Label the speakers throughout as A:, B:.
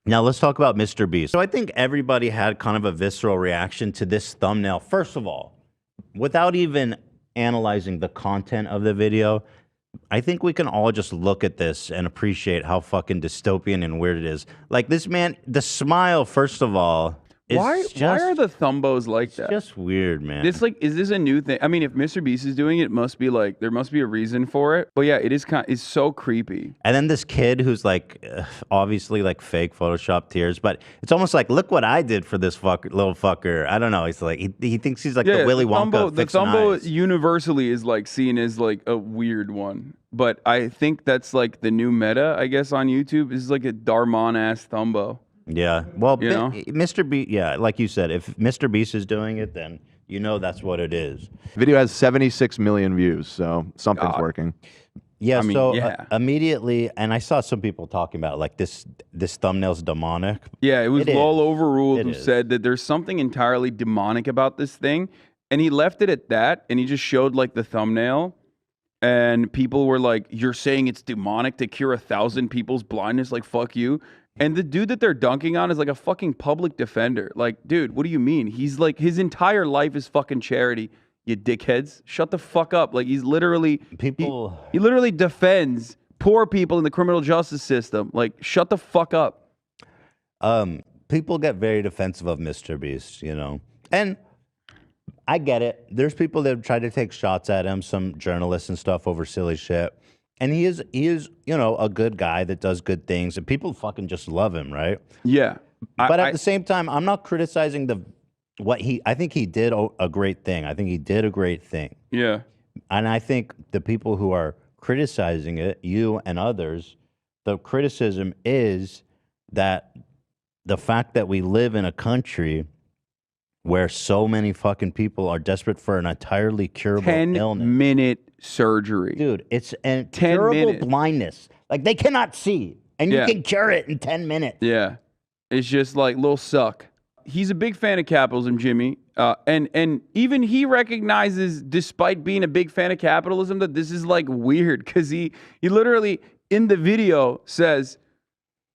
A: Now let's talk about Mr. Beast. So I think everybody had kind of a visceral reaction to this thumbnail. First of all, without even analyzing the content of the video, I think we can all just look at this and appreciate how fucking dystopian and weird it is. Like this man, the smile, first of all, is
B: Why are the thumbos like that?
A: Just weird, man.
B: This is this a new thing? I mean, if Mr. Beast is doing it, must be like there must be a reason for it. But yeah, it is it's so creepy.
A: And then this kid who's like obviously like fake Photoshop tears, but it's almost like look what I did for this little fucker. I don't know. He's like he thinks he's like the Willy Wonka.
B: The thumbo universally is like seen as like a weird one. But I think that's like the new meta, I guess, on YouTube. This is like a Darman ass thumbo.
A: Yeah. Well, Mr. Beast, yeah, like you said, if Mr. Beast is doing it, then you know that's what it is.
C: The video has 76 million views, so something's working.
A: Yeah, immediately, and I saw some people talking about like this thumbnail's demonic.
B: Yeah, it was Lol Overruled who said that there's something entirely demonic about this thing, and he left it at that, and he just showed like the thumbnail, and people were like, "You're saying it's demonic to cure 1,000 people's blindness? Like, fuck you." And the dude that they're dunking on is like a fucking public defender. Like, dude, what do you mean? He's like, his entire life is fucking charity. You dickheads, shut the fuck up. Like, he's literally he literally defends poor people in the criminal justice system. Like, shut the fuck up.
A: People get very defensive of Mr. Beast, you know, and I get it. There's people that try to take shots at him, some journalists and stuff over silly shit. And he is, you know, a good guy that does good things, and people fucking just love him, right?
B: Yeah.
A: But at the same time, I'm not criticizing I think he did a great thing. I think he did a great thing.
B: Yeah.
A: And I think the people who are criticizing it, you and others, the criticism is that the fact that we live in a country where so many fucking people are desperate for an entirely curable illness.
B: 10-minute surgery.
A: Dude, it's a curable blindness. Like, they cannot see, and you can cure it in 10 minutes.
B: Yeah. It's just like, little suck. He's a big fan of capitalism, Jimmy. And even he recognizes, despite being a big fan of capitalism, that this is, like, weird. Because he literally, in the video, says,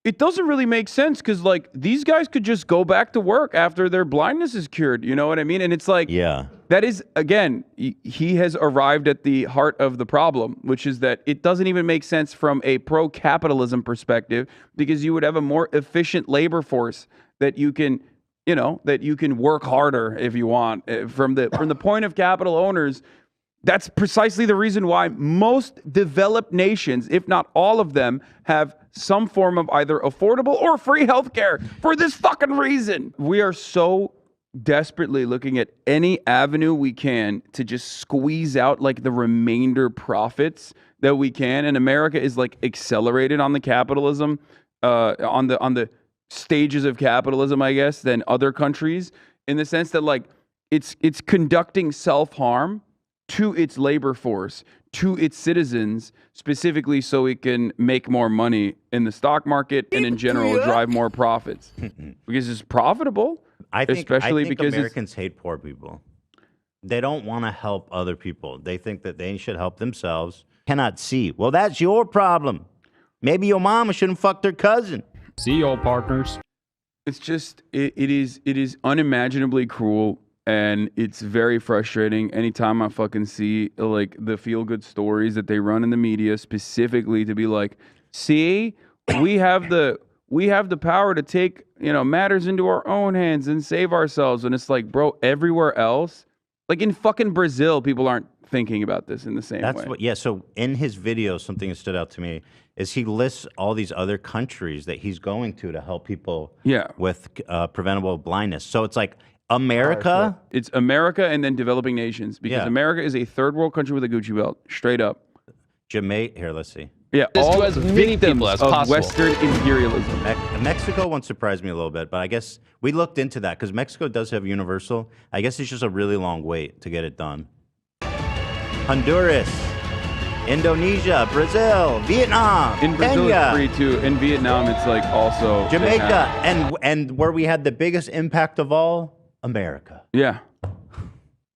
B: it doesn't really make sense because, like, these guys could just go back to work after their blindness is cured. You know what I mean? And it's like,
A: yeah,
B: that is, again, he has arrived at the heart of the problem, which is that it doesn't even make sense from a pro-capitalism perspective because you would have a more efficient labor force that you can, you know, that you can work harder if you want. From the point of capital owners, that's precisely the reason why most developed nations, if not all of them, have some form of either affordable or free healthcare for this fucking reason. We are so desperately looking at any avenue we can to just squeeze out like the remainder profits that we can. And America is like accelerated on the capitalism, on the stages of capitalism, I guess, than other countries, in the sense that like it's conducting self-harm to its labor force, to its citizens, specifically so it can make more money in the stock market and in general drive more profits. Because it's profitable.
A: I think
B: because
A: Americans hate poor people. They don't want to help other people. They think that they should help themselves. Cannot see. Well, that's your problem. Maybe your mama shouldn't fuck their cousin.
D: See you, old partners.
B: It's just, it is unimaginably cruel. And it's very frustrating anytime I fucking see like the feel good stories that they run in the media specifically to be like, see, we have the power to take, you know, matters into our own hands and save ourselves. And it's like, bro, everywhere else, like in fucking Brazil, people aren't thinking about this in the same way.
A: So in his video, something that stood out to me is he lists all these other countries that he's going to help people with preventable blindness. So it's like, America?
B: It's America and then developing nations because America is a third world country with a Gucci belt, straight up.
A: Jamaica, here, let's see.
B: Yeah, all as many people as possible. Western imperialism.
A: Mexico once surprised me a little bit, but I guess we looked into that because Mexico does have universal. I guess it's just a really long wait to get it done. Honduras, Indonesia, Brazil, Vietnam,
B: in Brazil
A: Kenya.
B: It's free too. In Vietnam, it's like also
A: Jamaica, and where we had the biggest impact of all, America.
B: Yeah.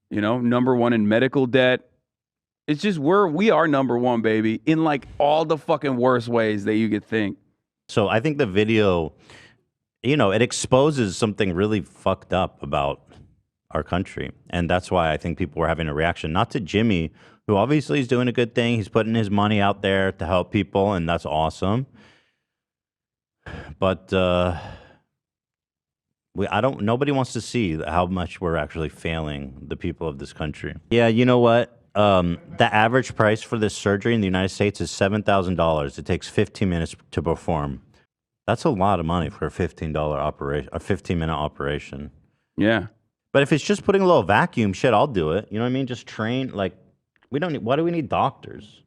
B: You know, #1 in medical debt. It's just we are #1, baby, in like all the fucking worst ways that you could think.
A: So I think the video you know, it exposes something really fucked up about our country. And that's why I think people were having a reaction, not to Jimmy, who obviously is doing a good thing. He's putting his money out there to help people, and that's awesome. But nobody wants to see how much we're actually failing the people of this country. Yeah, you know what? The average price for this surgery in the United States is $7,000. It takes 15 minutes to perform. That's a lot of money for a $15 operation, a 15-minute operation.
B: Yeah.
A: But if it's just putting a little vacuum, shit, I'll do it. You know what I mean? Just train, like, why do we need doctors?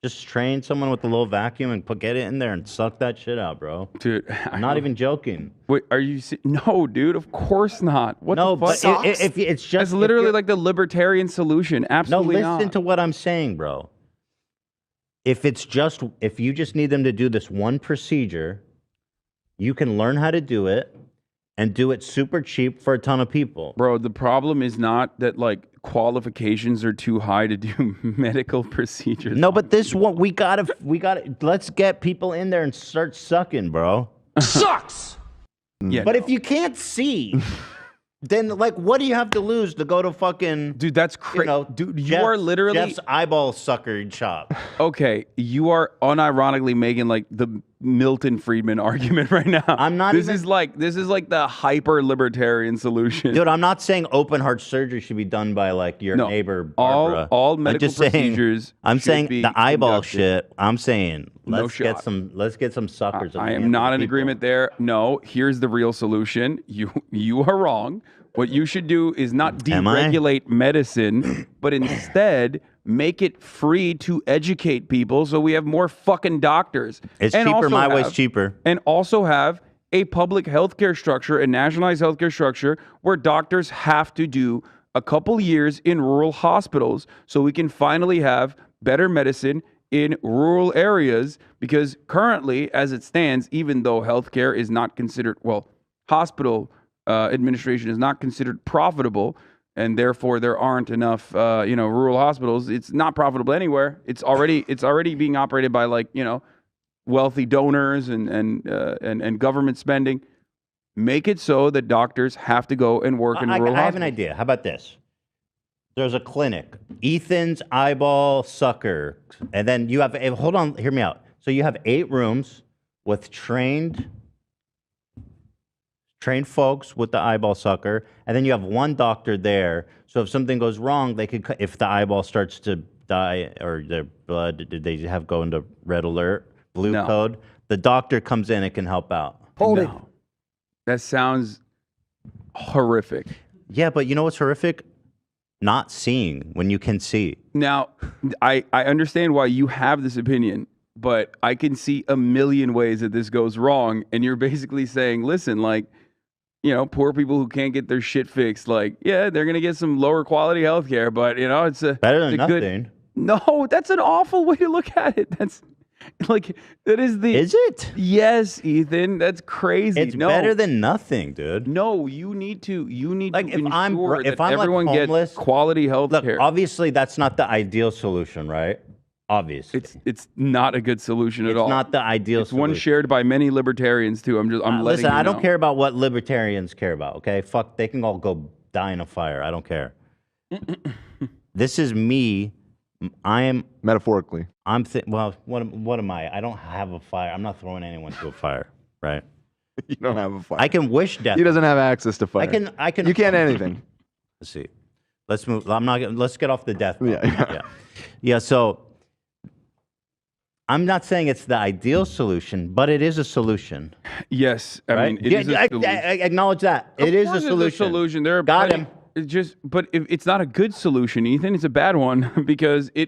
A: Just train someone with a little vacuum and get it in there and suck that shit out, bro.
B: Dude,
A: I'm not even joking.
B: Wait, are you? No, dude. Of course not. What
A: No,
B: the fuck?
A: but if it's just...
B: That's literally like the libertarian solution. Absolutely
A: no,
B: not.
A: listen to what I'm saying, bro. If you just need them to do this one procedure, you can learn how to do it and do it super cheap for a ton of people.
B: Bro, the problem is not that like qualifications are too high to do medical procedures.
A: No, but this one we gotta let's get people in there and start sucking, bro.
D: Sucks.
B: Yeah,
A: But if you can't see, then like what do you have to lose to go to fucking
B: dude, that's crazy.
A: you know,
B: Dude, you are literally
A: Jeff's eyeball sucker shop.
B: okay. You are unironically making like the Milton Friedman argument right now.
A: I'm not
B: This
A: even-
B: is like the hyper libertarian solution.
A: Dude, I'm not saying open heart surgery should be done by like your neighbor Barbara.
B: All
A: I'm
B: medical
A: just saying-
B: procedures.
A: I'm
B: should
A: saying
B: be
A: the eyeball
B: conducted.
A: shit. I'm saying
B: No
A: let's get
B: shot.
A: some suckers.
B: I am not in agreement there. No, here's the real solution. You are wrong. What you should do is not
A: Am I?
B: deregulate medicine, but instead make it free to educate people so we have more fucking doctors.
A: It's
B: And
A: cheaper.
B: also
A: My way's
B: have-
A: cheaper.
B: And also have a public healthcare structure, a nationalized healthcare structure where doctors have to do a couple years in rural hospitals so we can finally have better medicine in rural areas, because currently, as it stands, even though healthcare is not considered, hospital administration is not considered profitable, and therefore there aren't enough, rural hospitals. It's not profitable anywhere. It's already being operated by wealthy donors and government spending. Make it so that doctors have to go and work in rural
A: I have an
B: hospitals.
A: idea. How about this? There's a clinic, Ethan's Eyeball Sucker, and then you have. Hold on, hear me out. So you have 8 rooms with trained folks with the eyeball sucker, and then you have one doctor there. So if something goes wrong, they could. If the eyeball starts to die or their blood, they have go into red alert, blue
B: No.
A: code. The doctor comes in and can help out.
D: Hold it.
B: No. That sounds horrific.
A: Yeah, but you know what's horrific? Not seeing when you can see.
B: Now, I understand why you have this opinion, but I can see a million ways that this goes wrong. And you're basically saying, listen, poor people who can't get their shit fixed, they're going to get some lower quality healthcare, but, it's
A: Better than
B: it's a good-
A: nothing.
B: No, that's an awful way to look at it. That's that is the.
A: Is it?
B: Yes, Ethan, that's crazy.
A: It's
B: No.
A: better than nothing, dude.
B: No, you need to
A: Like,
B: if
A: if I'm
B: ensure
A: if
B: that
A: I'm, like,
B: everyone
A: homeless-
B: gets quality health
A: Look,
B: care.
A: obviously that's not the ideal solution, right? Obviously.
B: It's not a good solution at
A: It's
B: all.
A: not the ideal
B: It's one
A: solution.
B: shared by many libertarians too. I'm letting
A: Listen,
B: you
A: I don't
B: know.
A: care about what libertarians care about, okay? Fuck, they can all go die in a fire. I don't care. This is me.
C: Metaphorically.
A: Well, what am I? I don't have a fire. I'm not throwing anyone to a fire, right?
C: You don't have a fire.
A: I can wish death.
C: He doesn't have access to fire.
A: I can.
C: You can't anything.
A: Let's see. Let's move. Let's get off the death.
C: Yeah.
A: Yeah. So I'm not saying it's the ideal solution, but it is a solution.
B: Yes, I
A: Right?
B: mean it is a
A: I
B: solution.
A: acknowledge that.
B: Of
A: It is a
B: course it's
A: solution.
B: solution. There are
A: Got
B: plenty-
A: him.
B: It's just, but it's not a good solution, Ethan. It's a bad one because it